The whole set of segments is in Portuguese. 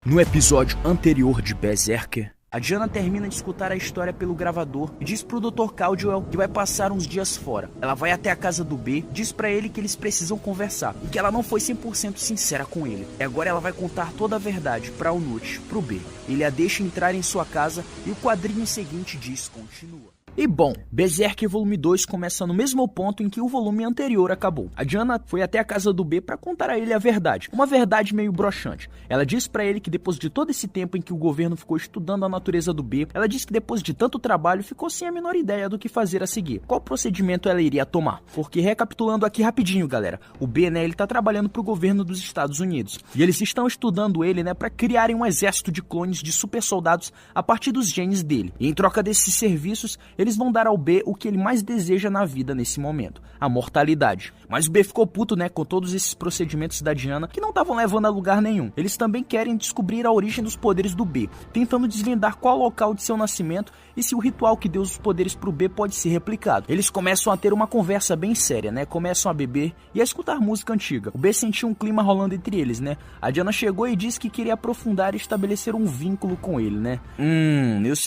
No episódio anterior de Berserker, a Diana termina de escutar a história pelo gravador e diz pro Dr. Caldwell que vai passar uns dias fora. Ela vai até a casa do B, diz pra ele que eles precisam conversar e que ela não foi 100% sincera com ele. E agora ela vai contar toda a verdade pra Unut, pro B. Ele a deixa entrar em sua casa e o quadrinho seguinte diz continua. E bom, Berserk Volume 2 começa no mesmo ponto em que o volume anterior acabou. A Diana foi até a casa do B para contar a ele a verdade, uma verdade meio broxante. Ela diz para ele que depois de todo esse tempo em que o governo ficou estudando a natureza do B, ela diz que depois de tanto trabalho ficou sem a menor ideia do que fazer a seguir. Qual procedimento ela iria tomar? Porque recapitulando aqui rapidinho, galera, o B, ele tá trabalhando pro governo dos Estados Unidos. E eles estão estudando ele, para criarem um exército de clones de super soldados a partir dos genes dele. E em troca desses serviços, eles vão dar ao B o que ele mais deseja na vida nesse momento, a mortalidade. Mas o B ficou puto, com todos esses procedimentos da Diana que não estavam levando a lugar nenhum. Eles também querem descobrir a origem dos poderes do B, tentando desvendar qual o local de seu nascimento e se o ritual que deu os poderes pro B pode ser replicado. Eles começam a ter uma conversa bem séria, começam a beber e a escutar música antiga. O B sentiu um clima rolando entre eles, A Diana chegou e disse que queria aprofundar e estabelecer um vínculo com ele,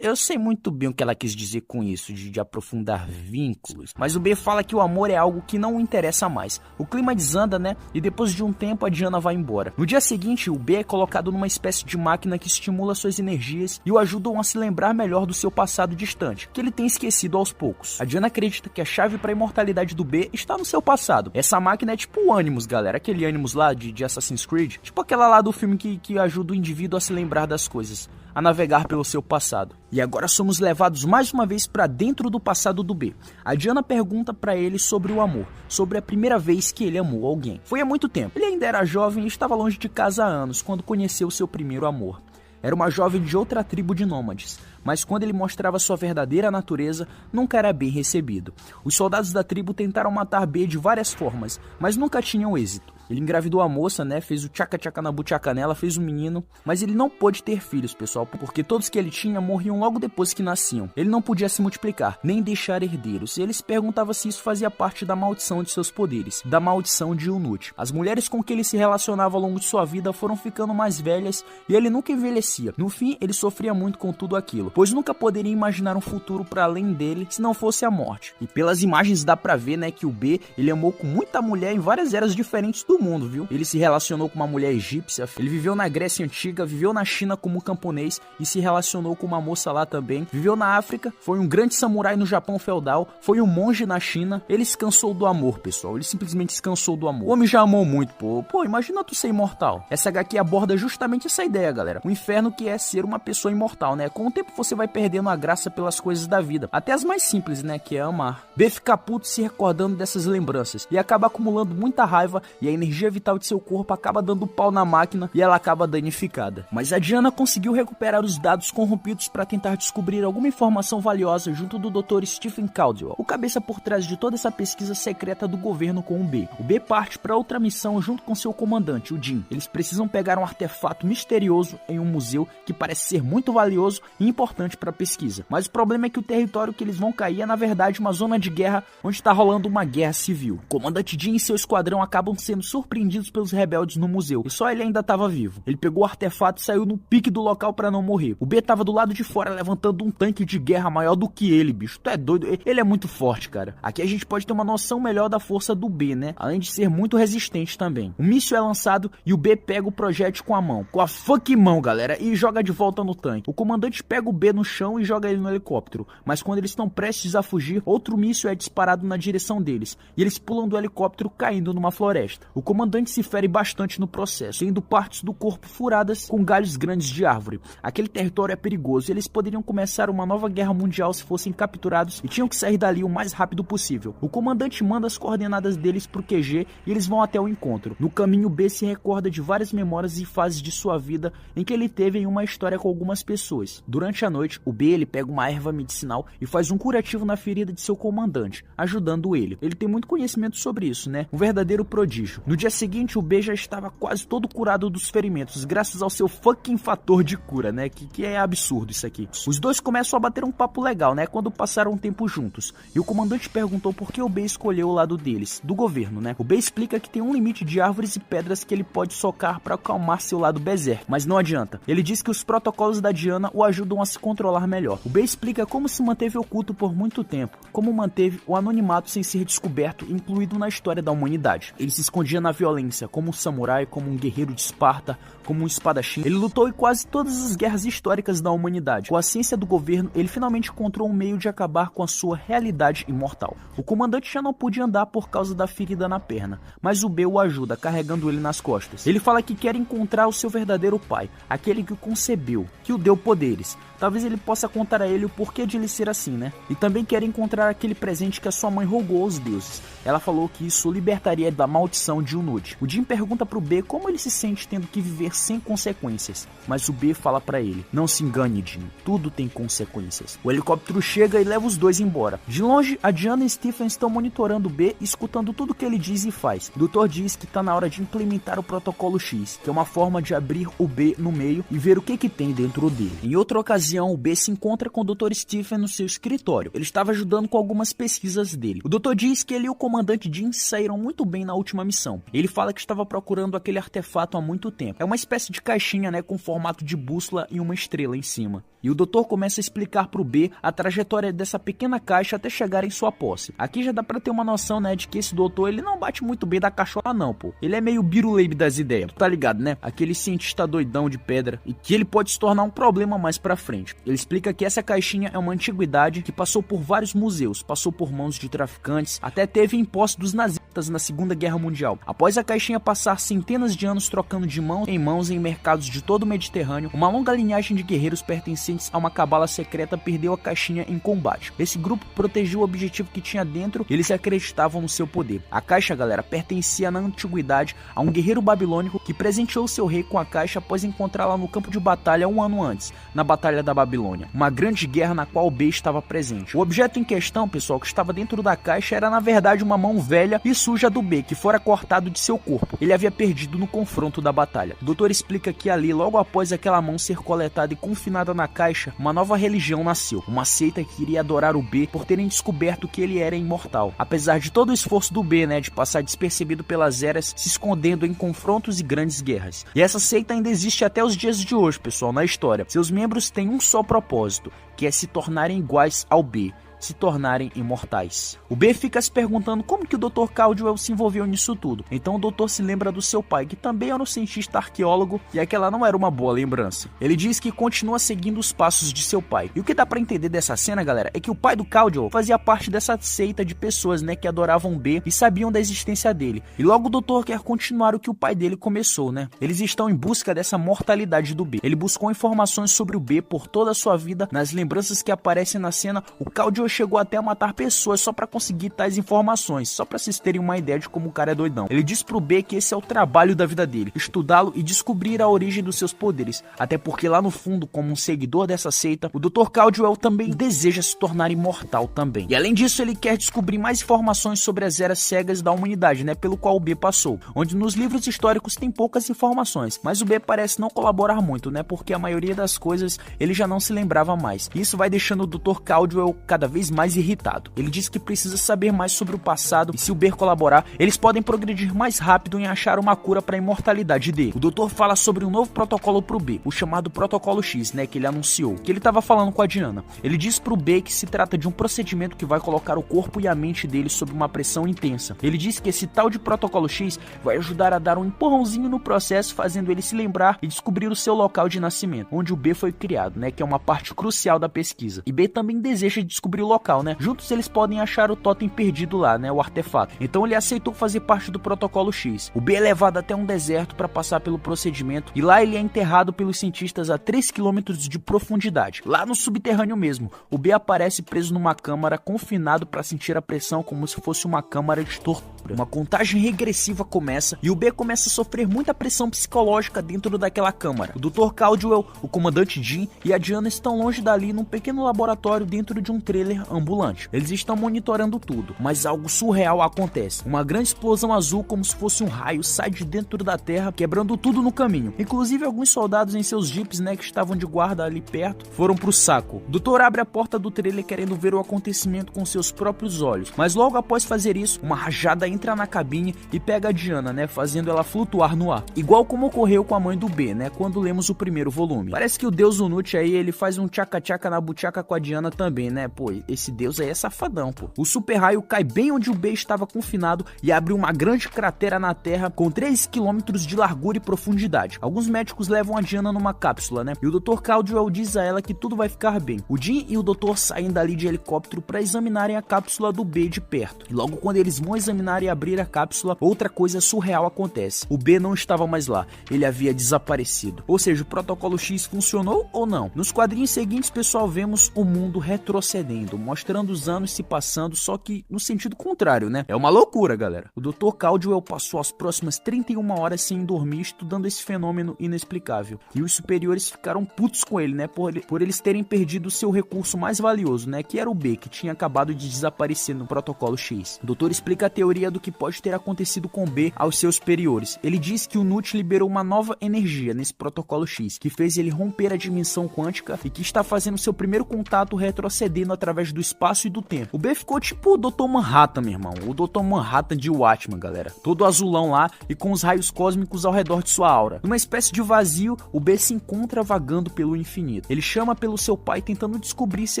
eu sei muito bem o que ela quis dizer com isso, de aprofundar vínculos. Mas o B fala que o amor é algo que não o interessa mais. O clima desanda, e depois de um tempo a Diana vai embora. No dia seguinte, o B é colocado numa espécie de máquina que estimula suas energias e o ajudam a se lembrar melhor do seu passado distante, que ele tem esquecido aos poucos. A Diana acredita que a chave para a imortalidade do B está no seu passado. Essa máquina é tipo o Animus, galera. Aquele Animus lá de Assassin's Creed. Tipo aquela lá do filme que ajuda o indivíduo a se lembrar das coisas, a navegar pelo seu passado. E agora somos levados mais uma vez para dentro do passado do B. A Diana pergunta para ele sobre o amor, sobre a primeira vez que ele amou alguém. Foi há muito tempo. Ele ainda era jovem e estava longe de casa há anos, quando conheceu seu primeiro amor. Era uma jovem de outra tribo de nômades, mas quando ele mostrava sua verdadeira natureza, nunca era bem recebido. Os soldados da tribo tentaram matar B de várias formas, mas nunca tinham êxito. Ele engravidou a moça, fez o tchaca-tchaca na buchaca nela, fez um menino, mas ele não pôde ter filhos, pessoal, porque todos que ele tinha morriam logo depois que nasciam. Ele não podia se multiplicar, nem deixar herdeiros, e ele se perguntava se isso fazia parte da maldição de seus poderes, da maldição de Unut. As mulheres com que ele se relacionava ao longo de sua vida foram ficando mais velhas e ele nunca envelhecia. No fim, ele sofria muito com tudo aquilo, pois nunca poderia imaginar um futuro para além dele se não fosse a morte. E pelas imagens dá pra ver, que o B, ele amou com muita mulher em várias eras diferentes do mundo, viu? Ele se relacionou com uma mulher egípcia, ele viveu na Grécia Antiga, viveu na China como camponês e se relacionou com uma moça lá também, viveu na África, foi um grande samurai no Japão feudal, foi um monge na China. Ele se cansou do amor, pessoal, ele simplesmente se cansou do amor. O homem já amou muito, pô, imagina tu ser imortal. Essa HQ aborda justamente essa ideia, galera, o inferno que é ser uma pessoa imortal, Com o tempo você vai perdendo a graça pelas coisas da vida, até as mais simples, que é amar. B fica puto se recordando dessas lembranças e acaba acumulando muita raiva e a energia vital de seu corpo acaba dando pau na máquina e ela acaba danificada. Mas a Diana conseguiu recuperar os dados corrompidos para tentar descobrir alguma informação valiosa junto do Dr. Stephen Caldwell, o cabeça por trás de toda essa pesquisa secreta do governo com o B. O B parte para outra missão junto com seu comandante, o Jim. Eles precisam pegar um artefato misterioso em um museu que parece ser muito valioso e importante para a pesquisa. Mas o problema é que o território que eles vão cair é na verdade uma zona de guerra onde está rolando uma guerra civil. O comandante Jim e seu esquadrão acabam sendo surpreendidos pelos rebeldes no museu, e só ele ainda estava vivo. Ele pegou o artefato e saiu no pique do local para não morrer. O B estava do lado de fora levantando um tanque de guerra maior do que ele, bicho. Tu é doido? Ele é muito forte, cara. Aqui a gente pode ter uma noção melhor da força do B, além de ser muito resistente também. O míssil é lançado e o B pega o projétil com a mão, com a fucking mão, galera, e joga de volta no tanque. O comandante pega o B no chão e joga ele no helicóptero, mas quando eles estão prestes a fugir, outro míssil é disparado na direção deles, e eles pulam do helicóptero caindo numa floresta. O comandante se fere bastante no processo, tendo partes do corpo furadas com galhos grandes de árvore. Aquele território é perigoso e eles poderiam começar uma nova guerra mundial se fossem capturados e tinham que sair dali o mais rápido possível. O comandante manda as coordenadas deles pro QG e eles vão até o encontro. No caminho, B se recorda de várias memórias e fases de sua vida em que ele teve em uma história com algumas pessoas. Durante à noite, o B ele pega uma erva medicinal e faz um curativo na ferida de seu comandante, ajudando ele. Ele tem muito conhecimento sobre isso, né? Um verdadeiro prodígio. No dia seguinte, o B já estava quase todo curado dos ferimentos, graças ao seu fucking fator de cura, né? Que é absurdo isso aqui. Os dois começam a bater um papo legal, né? Quando passaram um tempo juntos. E o comandante perguntou por que o B escolheu o lado deles, do governo, né? O B explica que tem um limite de árvores e pedras que ele pode socar para acalmar seu lado berserk, mas não adianta. Ele diz que os protocolos da Diana o ajudam a se controlar melhor. O B explica como se manteve oculto por muito tempo, como manteve o anonimato sem ser descoberto e incluído na história da humanidade. Ele se escondia na violência, como um samurai, como um guerreiro de Esparta, como um espadachim. Ele lutou em quase todas as guerras históricas da humanidade. Com a ciência do governo, ele finalmente encontrou um meio de acabar com a sua realidade imortal. O comandante já não podia andar por causa da ferida na perna, mas o B o ajuda, carregando ele nas costas. Ele fala que quer encontrar o seu verdadeiro pai, aquele que o concebeu, que o deu poderes. Talvez ele possa contar a ele o porquê de ele ser assim, né? E também quer encontrar aquele presente que a sua mãe rogou aos deuses. Ela falou que isso o libertaria da maldição de Unud. O Jim pergunta pro B como ele se sente tendo que viver sem consequências, mas o B fala pra ele: não se engane, Jim, tudo tem consequências. O helicóptero chega e leva os dois embora. De longe, a Diana e Stephen estão monitorando o B, escutando tudo que ele diz e faz. O doutor diz que tá na hora de implementar o protocolo X, que é uma forma de abrir o B no meio e ver o que tem dentro dele. Em outra ocasião, o B se encontra com o Dr. Stephen no seu escritório. Ele estava ajudando com algumas pesquisas dele. O doutor diz que ele e o comandante Jim saíram muito bem na última missão. Ele fala que estava procurando aquele artefato há muito tempo. É uma espécie de caixinha, né, com formato de bússola e uma estrela em cima. E o doutor começa a explicar pro B a trajetória dessa pequena caixa até chegar em sua posse. Aqui já dá pra ter uma noção, né, de que esse doutor, ele não bate muito bem da cachola não, pô. Ele é meio biruleibe das ideias, tu tá ligado, né? Aquele cientista doidão de pedra e que ele pode se tornar um problema mais pra frente. Ele explica que essa caixinha é uma antiguidade que passou por vários museus, passou por mãos de traficantes, até teve em posse dos nazistas na Segunda Guerra Mundial. Após a caixinha passar centenas de anos trocando de mãos em mercados de todo o Mediterrâneo, uma longa linhagem de guerreiros pertencentes a uma cabala secreta perdeu a caixinha em combate. Esse grupo protegeu o objetivo que tinha dentro e eles acreditavam no seu poder. A caixa, galera, pertencia na antiguidade a um guerreiro babilônico que presenteou seu rei com a caixa após encontrá-la no campo de batalha um ano antes, na Batalha da Babilônia, uma grande guerra na qual o B estava presente. O objeto em questão, pessoal, que estava dentro da caixa era na verdade uma mão velha e suja do B, que fora cortado de seu corpo. Ele havia perdido no confronto da batalha. O doutor explica que ali, logo após aquela mão ser coletada e confinada na caixa, uma nova religião nasceu, uma seita que iria adorar o B por terem descoberto que ele era imortal. Apesar de todo o esforço do B, né, de passar despercebido pelas eras, se escondendo em confrontos e grandes guerras. E essa seita ainda existe até os dias de hoje, pessoal, na história. Seus membros têm um só propósito, que é se tornarem iguais ao B, se tornarem imortais. O B fica se perguntando como que o Dr. Caldwell se envolveu nisso tudo. Então o doutor se lembra do seu pai, que também era um cientista arqueólogo, e aquela não era uma boa lembrança. Ele diz que continua seguindo os passos de seu pai. E o que dá pra entender dessa cena, galera, é que o pai do Caldwell fazia parte dessa seita de pessoas, né, que adoravam o B e sabiam da existência dele. E logo o doutor quer continuar o que o pai dele começou, né? Eles estão em busca dessa mortalidade do B. Ele buscou informações sobre o B por toda a sua vida. Nas lembranças que aparecem na cena, o Caldwell chegou até a matar pessoas só pra conseguir tais informações, só pra vocês terem uma ideia de como o cara é doidão. Ele diz pro B que esse é o trabalho da vida dele, estudá-lo e descobrir a origem dos seus poderes, até porque lá no fundo, como um seguidor dessa seita, o Dr. Caldwell também deseja se tornar imortal também. E além disso, ele quer descobrir mais informações sobre as eras cegas da humanidade, né, pelo qual o B passou, onde nos livros históricos tem poucas informações, mas o B parece não colaborar muito, né, porque a maioria das coisas ele já não se lembrava mais. Isso vai deixando o Dr. Caldwell cada vez mais irritado. Ele diz que precisa saber mais sobre o passado e se o B colaborar, eles podem progredir mais rápido em achar uma cura para a imortalidade dele. O doutor fala sobre um novo protocolo pro B, o chamado Protocolo X, né, que ele anunciou, que ele estava falando com a Diana. Ele diz pro B que se trata de um procedimento que vai colocar o corpo e a mente dele sob uma pressão intensa. Ele diz que esse tal de Protocolo X vai ajudar a dar um empurrãozinho no processo, fazendo ele se lembrar e descobrir o seu local de nascimento, onde o B foi criado, né, que é uma parte crucial da pesquisa. E B também deseja descobrir o o local, né? Juntos eles podem achar o totem perdido lá, né? O artefato. Então ele aceitou fazer parte do protocolo X. O B é levado até um deserto para passar pelo procedimento e lá ele é enterrado pelos cientistas a 3 km de profundidade. Lá no subterrâneo mesmo, o B aparece preso numa câmara, confinado para sentir a pressão como se fosse uma câmara de tortura. Uma contagem regressiva começa e o B começa a sofrer muita pressão psicológica dentro daquela câmara. O Dr. Caldwell, o comandante Jim e a Diana estão longe dali num pequeno laboratório dentro de um trailer ambulante. Eles estão monitorando tudo, mas algo surreal acontece. Uma grande explosão azul, como se fosse um raio, sai de dentro da terra, quebrando tudo no caminho. Inclusive alguns soldados em seus jipes, né, que estavam de guarda ali perto, foram pro saco. O doutor abre a porta do trailer querendo ver o acontecimento com seus próprios olhos, mas logo após fazer isso, uma rajada entra na cabine e pega a Diana, né, fazendo ela flutuar no ar. Igual como ocorreu com a mãe do B, né, quando lemos o primeiro volume. Parece que o deus Unut aí, ele faz um tchaca-tchaca na buchaca com a Diana também, né, pô, esse deus aí é safadão, pô. O super raio cai bem onde o B estava confinado e abre uma grande cratera na terra com 3 km de largura e profundidade. Alguns médicos levam a Diana numa cápsula, né, e o Dr. Caldwell diz a ela que tudo vai ficar bem. O Jim e o doutor saem dali de helicóptero para examinarem a cápsula do B de perto. E logo quando eles vão examinar e abrir a cápsula, outra coisa surreal acontece. O B não estava mais lá, ele havia desaparecido. Ou seja, o protocolo X funcionou ou não? Nos quadrinhos seguintes, pessoal, vemos o mundo retrocedendo, mostrando os anos se passando, só que no sentido contrário, né? É uma loucura, galera. O Dr. Caldwell passou as próximas 31 horas sem dormir estudando esse fenômeno inexplicável. E os superiores ficaram putos com ele, né? Por eles terem perdido o seu recurso mais valioso, né? Que era o B, que tinha acabado de desaparecer no protocolo X. O doutor explica a teoria do que pode ter acontecido com B aos seus superiores. Ele diz que o Nut liberou uma nova energia nesse protocolo X, que fez ele romper a dimensão quântica e que está fazendo seu primeiro contato retrocedendo através do espaço e do tempo. O B ficou tipo o Dr. Manhattan, meu irmão. O Dr. Manhattan de Watchmen, galera. Todo azulão lá e com os raios cósmicos ao redor de sua aura. Numa espécie de vazio, o B se encontra vagando pelo infinito. Ele chama pelo seu pai tentando descobrir se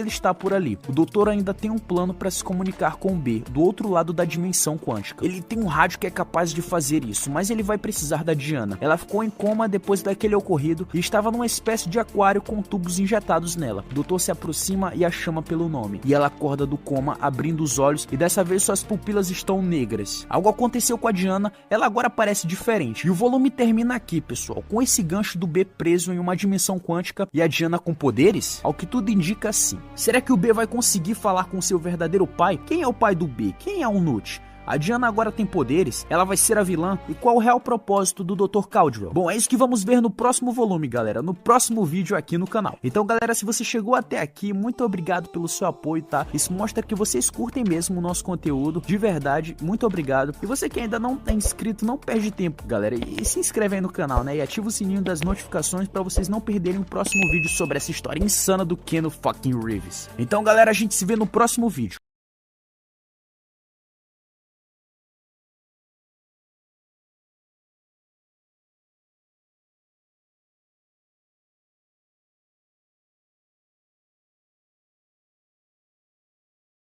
ele está por ali. O doutor ainda tem um plano para se comunicar com o B, do outro lado da dimensão quântica. Ele tem um rádio que é capaz de fazer isso, mas ele vai precisar da Diana. Ela ficou em coma depois daquele ocorrido e estava numa espécie de aquário com tubos injetados nela. O doutor se aproxima e a chama pelo nome. E ela acorda do coma, abrindo os olhos e dessa vez suas pupilas estão negras. Algo aconteceu com a Diana, ela agora parece diferente. E o volume termina aqui, pessoal, com esse gancho do B preso em uma dimensão quântica e a Diana com poderes? Ao que tudo indica, sim. Será que o B vai conseguir falar com seu verdadeiro pai? Quem é o pai do B? Quem é o Nut? A Diana agora tem poderes? Ela vai ser a vilã? E qual o real propósito do Dr. Caldwell? Bom, é isso que vamos ver no próximo volume, galera, no próximo vídeo aqui no canal. Então, galera, se você chegou até aqui, muito obrigado pelo seu apoio, tá? Isso mostra que vocês curtem mesmo o nosso conteúdo, de verdade, muito obrigado. E você que ainda não tá inscrito, não perde tempo, galera, e se inscreve aí no canal, né? E ativa o sininho das notificações pra vocês não perderem o próximo vídeo sobre essa história insana do Keanu fucking Reeves. Então, galera, a gente se vê no próximo vídeo.